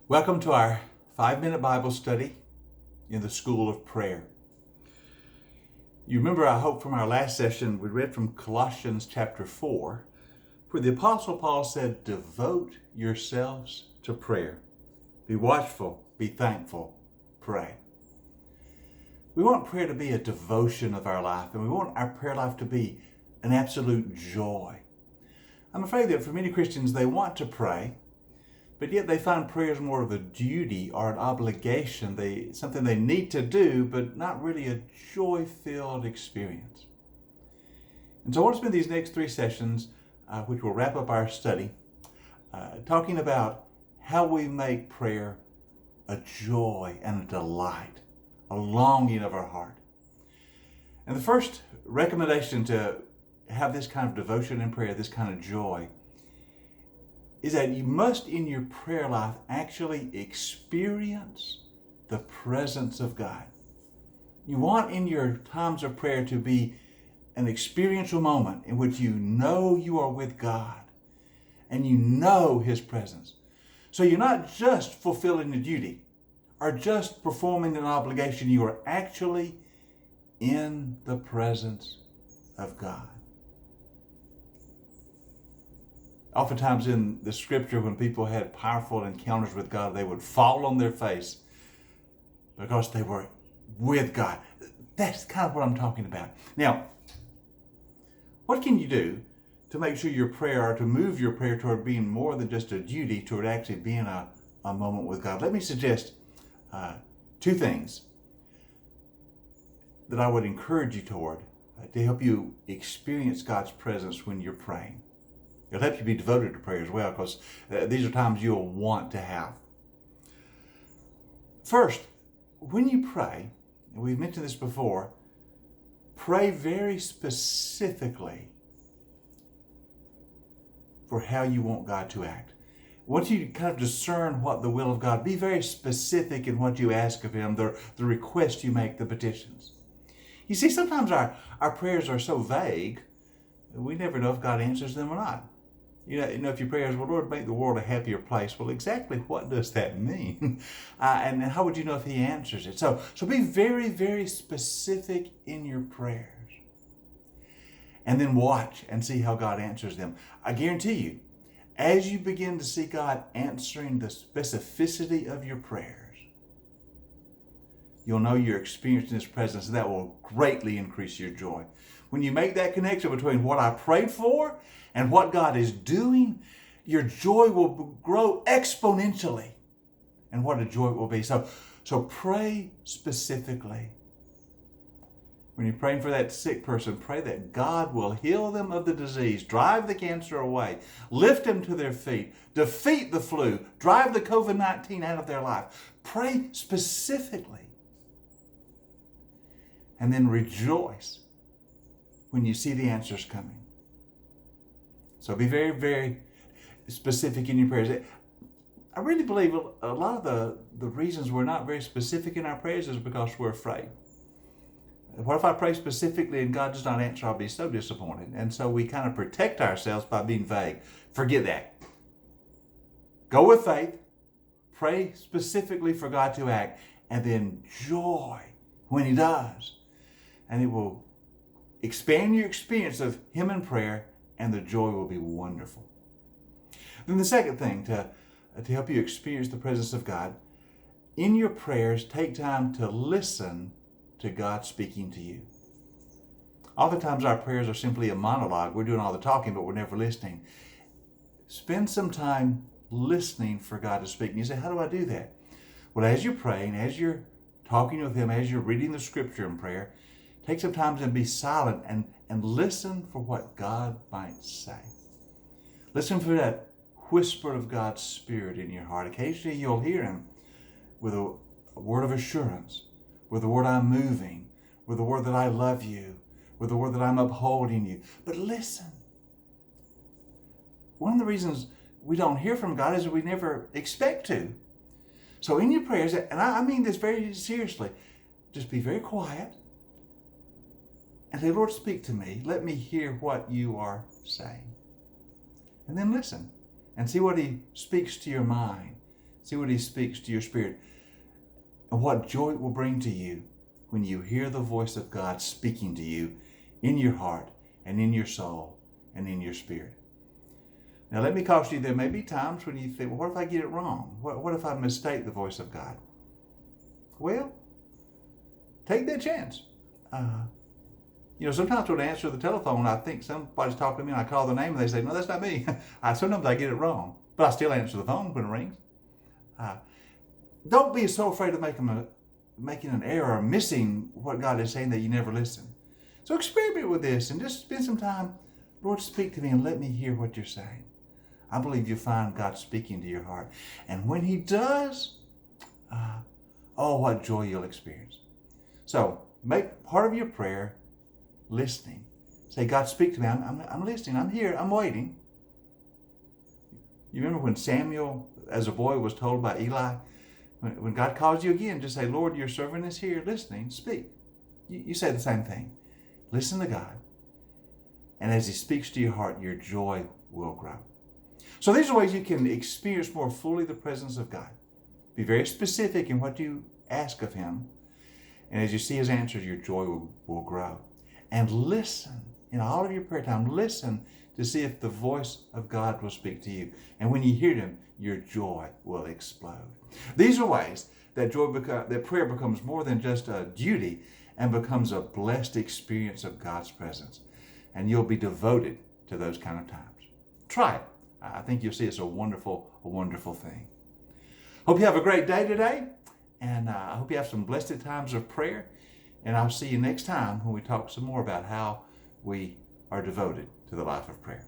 Welcome to our 5-minute Bible study in the School of Prayer. You remember, I hope, from our last session, we read from Colossians chapter 4, where the Apostle Paul said, devote yourselves to prayer. Be watchful, be thankful, pray. We want prayer to be a devotion of our life, and we want our prayer life to be an absolute joy. I'm afraid that for many Christians, they want to pray, but yet they find prayer is more of a duty or an obligation, something they need to do, but not really a joy-filled experience. And so I want to spend these next 3 sessions, which will wrap up our study, talking about how we make prayer a joy and a delight, a longing of our heart. And the first recommendation to have this kind of devotion in prayer, this kind of joy, is that you must in your prayer life actually experience the presence of God. You want in your times of prayer to be an experiential moment in which you know you are with God and you know His presence. So you're not just fulfilling a duty or just performing an obligation, you are actually in the presence of God. Oftentimes in the scripture, when people had powerful encounters with God, they would fall on their face because they were with God. That's kind of what I'm talking about. Now, what can you do to make sure your prayer, or to move your prayer toward being more than just a duty, toward actually being a moment with God? Let me suggest 2 things that I would encourage you toward to help you experience God's presence when you're praying. It'll help you be devoted to prayer as well, because these are times you'll want to have. First, when you pray, and we've mentioned this before, pray very specifically for how you want God to act. Once you kind of discern what the will of God, be very specific in what you ask of Him, the request you make, the petitions. You see, sometimes our prayers are so vague, we never know if God answers them or not. You know, if your prayer is, well, Lord, make the world a happier place. Well, exactly what does that mean? And how would you know if He answers it? So be very, very specific in your prayers. And then watch and see how God answers them. I guarantee you, as you begin to see God answering the specificity of your prayers, you'll know you're experiencing His presence, and that will greatly increase your joy. When you make that connection between what I prayed for and what God is doing, your joy will grow exponentially. And what a joy it will be. So pray specifically. When you're praying for that sick person, pray that God will heal them of the disease, drive the cancer away, lift them to their feet, defeat the flu, drive the COVID-19 out of their life. Pray specifically. And then rejoice when you see the answers coming. So be very, very specific in your prayers. I really believe a lot of the reasons we're not very specific in our prayers is because we're afraid. What if I pray specifically and God does not answer? I'll be so disappointed. And so we kind of protect ourselves by being vague. Forget that. Go with faith. Pray specifically for God to act. And then joy when He does. And it will expand your experience of Him in prayer, and the joy will be wonderful. Then the second thing to help you experience the presence of God, in your prayers, take time to listen to God speaking to you. Oftentimes our prayers are simply a monologue. We're doing all the talking, but we're never listening. Spend some time listening for God to speak. And you say, how do I do that? Well, as you're praying, as you're talking with Him, as you're reading the scripture in prayer, take some time and be silent and listen for what God might say. Listen for that whisper of God's Spirit in your heart. Occasionally you'll hear Him with a word of assurance, with the word I'm moving, with the word that I love you, with the word that I'm upholding you. But listen. One of the reasons we don't hear from God is that we never expect to. So in your prayers, and I mean this very seriously, just be very quiet and say, Lord, speak to me. Let me hear what you are saying. And then listen and see what He speaks to your mind. See what he speaks to your spirit. And what joy it will bring to you when you hear the voice of God speaking to you in your heart and in your soul and in your spirit. Now let me caution you, there may be times when you think, well, what if I get it wrong? What if I mistake the voice of God? Well, take that chance. Sometimes when I answer the telephone, I think somebody's talking to me and I call the name and they say, no, that's not me. Sometimes I get it wrong, but I still answer the phone when it rings. Don't be so afraid of making an error or missing what God is saying that you never listen. So experiment with this and just spend some time. Lord, speak to me and let me hear what you're saying. I believe you'll find God speaking to your heart. And when he does, what joy you'll experience. So make part of your prayer listening. Say, God, speak to me. I'm listening. I'm here. I'm waiting. You remember when Samuel, as a boy, was told by Eli, when God calls you again, just say, Lord, your servant is here listening. Speak. You say the same thing. Listen to God. And as he speaks to your heart, your joy will grow. So these are ways you can experience more fully the presence of God. Be very specific in what you ask of him. And as you see his answers, your joy will grow. And listen, in all of your prayer time, listen to see if the voice of God will speak to you. And when you hear him, your joy will explode. These are ways that that prayer becomes more than just a duty and becomes a blessed experience of God's presence. And you'll be devoted to those kind of times. Try it. I think you'll see it's a wonderful thing. Hope you have a great day today. And I hope you have some blessed times of prayer. And I'll see you next time when we talk some more about how we are devoted to the life of prayer.